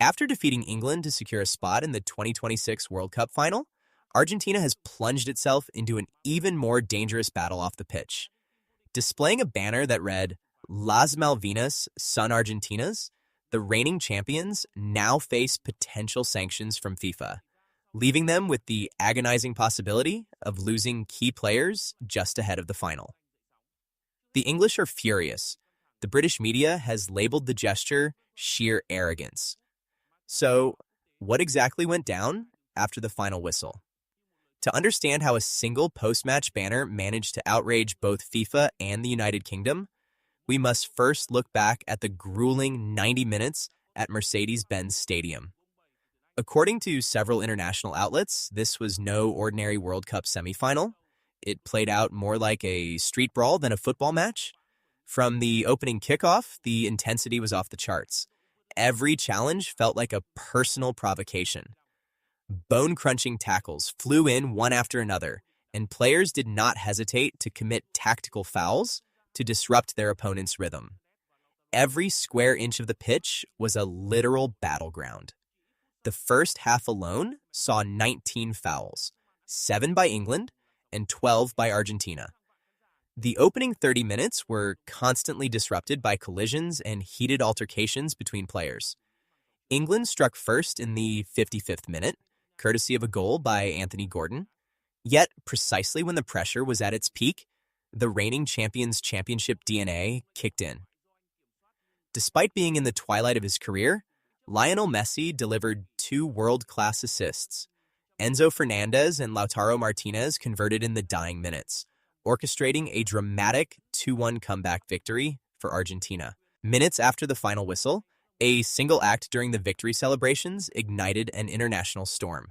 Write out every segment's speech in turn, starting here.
After defeating England to secure a spot in the 2026 World Cup final, Argentina has plunged itself into an even more dangerous battle off the pitch. Displaying a banner that read, Las Malvinas son Argentinas, the reigning champions now face potential sanctions from FIFA, leaving them with the agonizing possibility of losing key players just ahead of the final. The English are furious. The British media has labeled the gesture sheer arrogance. So, what exactly went down after the final whistle? To understand how a single post-match banner managed to outrage both FIFA and the United Kingdom, we must first look back at the grueling 90 minutes at Mercedes-Benz Stadium. According to several international outlets, this was no ordinary World Cup semifinal. It played out more like a street brawl than a football match. From the opening kickoff, the intensity was off the charts. Every challenge felt like a personal provocation. Bone-crunching tackles flew in one after another, and players did not hesitate to commit tactical fouls to disrupt their opponent's rhythm. Every square inch of the pitch was a literal battleground. The first half alone saw 19 fouls, 7 by England and 12 by Argentina. The opening 30 minutes were constantly disrupted by collisions and heated altercations between players. England struck first in the 55th minute, courtesy of a goal by Anthony Gordon. Yet, precisely when the pressure was at its peak, the reigning champions' championship DNA kicked in. Despite being in the twilight of his career, Lionel Messi delivered 2 world-class assists. Enzo Fernandez and Lautaro Martinez converted in the dying minutes, orchestrating a dramatic 2-1 comeback victory for Argentina. Minutes after the final whistle, a single act during the victory celebrations ignited an international storm.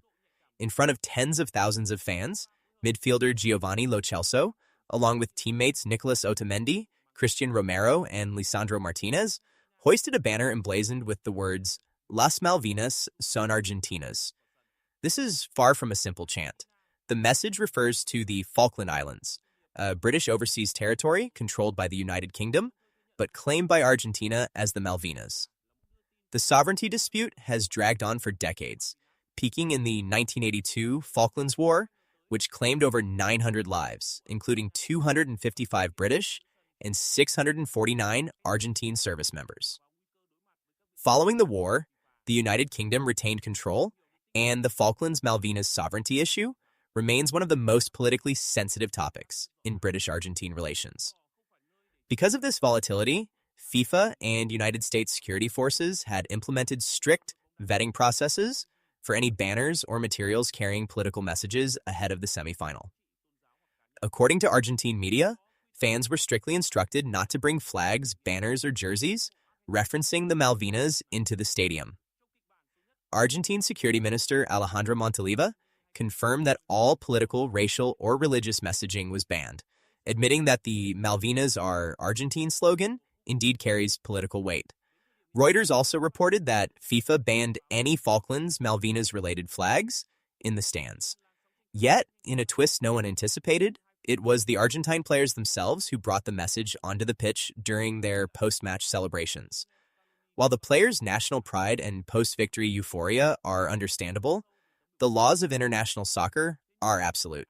In front of tens of thousands of fans, midfielder Giovanni Lo Celso, along with teammates Nicolas Otamendi, Christian Romero, and Lisandro Martinez, hoisted a banner emblazoned with the words, Las Malvinas son Argentinas. This is far from a simple chant. The message refers to the Falkland Islands, a British overseas territory controlled by the United Kingdom, but claimed by Argentina as the Malvinas. The sovereignty dispute has dragged on for decades, peaking in the 1982 Falklands War, which claimed over 900 lives, including 255 British and 649 Argentine service members. Following the war, the United Kingdom retained control, and the Falklands-Malvinas sovereignty issue remains one of the most politically sensitive topics in British-Argentine relations. Because of this volatility, FIFA and United States security forces had implemented strict vetting processes for any banners or materials carrying political messages ahead of the semifinal. According to Argentine media, fans were strictly instructed not to bring flags, banners, or jerseys referencing the Malvinas into the stadium. Argentine Security Minister Alejandro Montaliva confirmed that all political, racial, or religious messaging was banned, admitting that the Malvinas are Argentine slogan indeed carries political weight. Reuters also reported that FIFA banned any Falklands Malvinas-related flags in the stands. Yet, in a twist no one anticipated, it was the Argentine players themselves who brought the message onto the pitch during their post-match celebrations. While the players' national pride and post-victory euphoria are understandable, the laws of international soccer are absolute.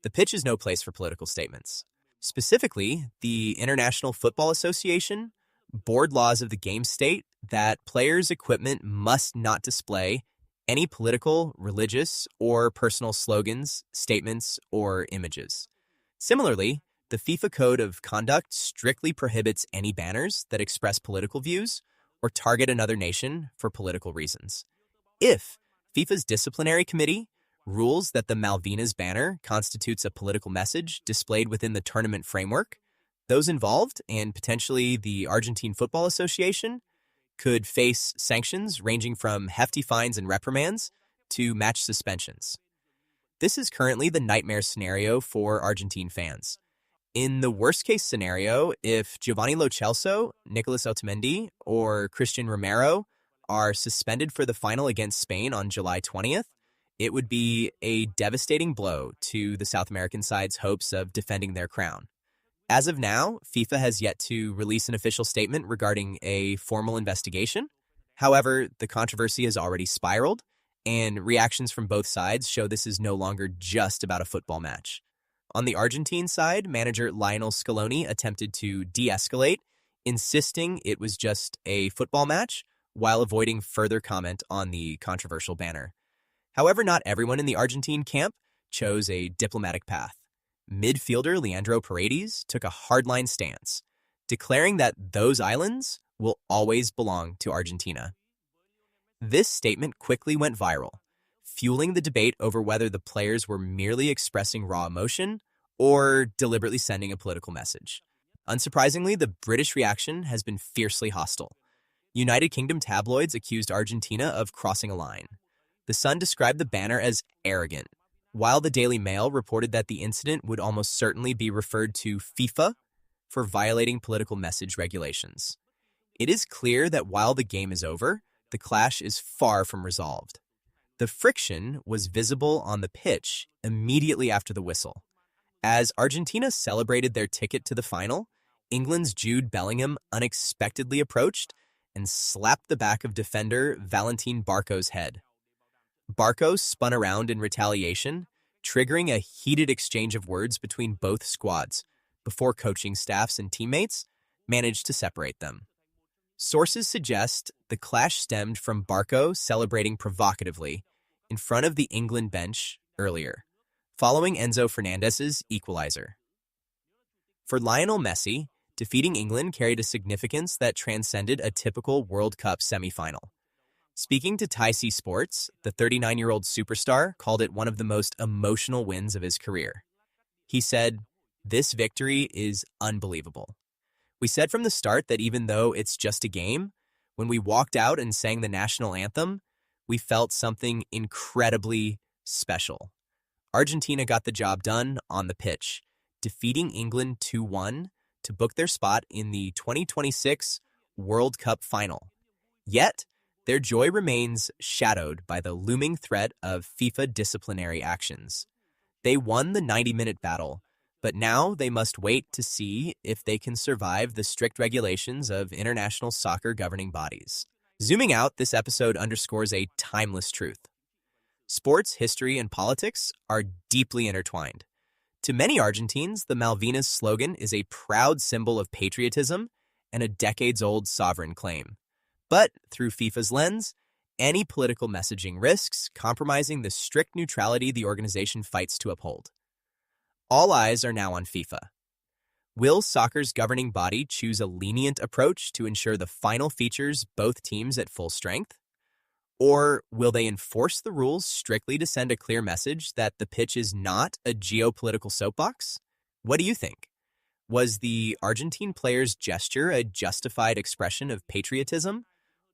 The pitch is no place for political statements. Specifically, the International Football Association board laws of the game state that players' equipment must not display any political, religious, or personal slogans, statements, or images. Similarly, the FIFA Code of Conduct strictly prohibits any banners that express political views or target another nation for political reasons. If FIFA's disciplinary committee rules that the Malvinas banner constitutes a political message displayed within the tournament framework, those involved, and potentially the Argentine Football Association, could face sanctions ranging from hefty fines and reprimands to match suspensions. This is currently the nightmare scenario for Argentine fans. In the worst-case scenario, if Giovanni Lo Celso, Nicolas Otamendi, or Christian Romero are suspended for the final against Spain on July 20th, it would be a devastating blow to the South American side's hopes of defending their crown. As of now, FIFA has yet to release an official statement regarding a formal investigation. However, the controversy has already spiraled, and reactions from both sides show this is no longer just about a football match. On the Argentine side, manager Lionel Scaloni attempted to de-escalate, insisting it was just a football match, while avoiding further comment on the controversial banner. However, not everyone in the Argentine camp chose a diplomatic path. Midfielder Leandro Paredes took a hardline stance, declaring that those islands will always belong to Argentina. This statement quickly went viral, fueling the debate over whether the players were merely expressing raw emotion or deliberately sending a political message. Unsurprisingly, the British reaction has been fiercely hostile. United Kingdom tabloids accused Argentina of crossing a line. The Sun described the banner as arrogant, while the Daily Mail reported that the incident would almost certainly be referred to FIFA for violating political message regulations. It is clear that while the game is over, the clash is far from resolved. The friction was visible on the pitch immediately after the whistle. As Argentina celebrated their ticket to the final, England's Jude Bellingham unexpectedly approached and slapped the back of defender Valentin Barco's head. Barco spun around in retaliation, triggering a heated exchange of words between both squads, before coaching staffs and teammates managed to separate them. Sources suggest the clash stemmed from Barco celebrating provocatively in front of the England bench earlier, following Enzo Fernandez's equalizer. For Lionel Messi, defeating England carried a significance that transcended a typical World Cup semifinal. Speaking to Thai Sports, the 39-year-old superstar called it one of the most emotional wins of his career. He said, "This victory is unbelievable. We said from the start that even though it's just a game, when we walked out and sang the national anthem, we felt something incredibly special. Argentina got the job done on the pitch, defeating England 2-1 to book their spot in the 2026 World Cup final. Yet, their joy remains shadowed by the looming threat of FIFA disciplinary actions. They won the 90-minute battle, but now they must wait to see if they can survive the strict regulations of international soccer governing bodies." Zooming out, this episode underscores a timeless truth. Sports, history, and politics are deeply intertwined. To many Argentines, the Malvinas slogan is a proud symbol of patriotism and a decades-old sovereign claim. But through FIFA's lens, any political messaging risks compromising the strict neutrality the organization fights to uphold. All eyes are now on FIFA. Will soccer's governing body choose a lenient approach to ensure the final features both teams at full strength? Or will they enforce the rules strictly to send a clear message that the pitch is not a geopolitical soapbox? What do you think? Was the Argentine players' gesture a justified expression of patriotism?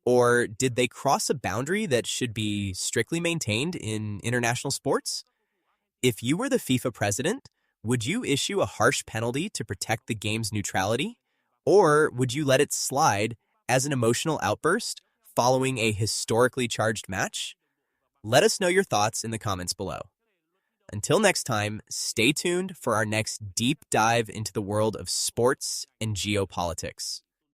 Or did they cross a boundary that should be strictly maintained in international sports? If you were the FIFA president, would you issue a harsh penalty to protect the game's neutrality? Or would you let it slide as an emotional outburst following a historically charged match? Let us know your thoughts in the comments below. Until next time, stay tuned for our next deep dive into the world of sports and geopolitics.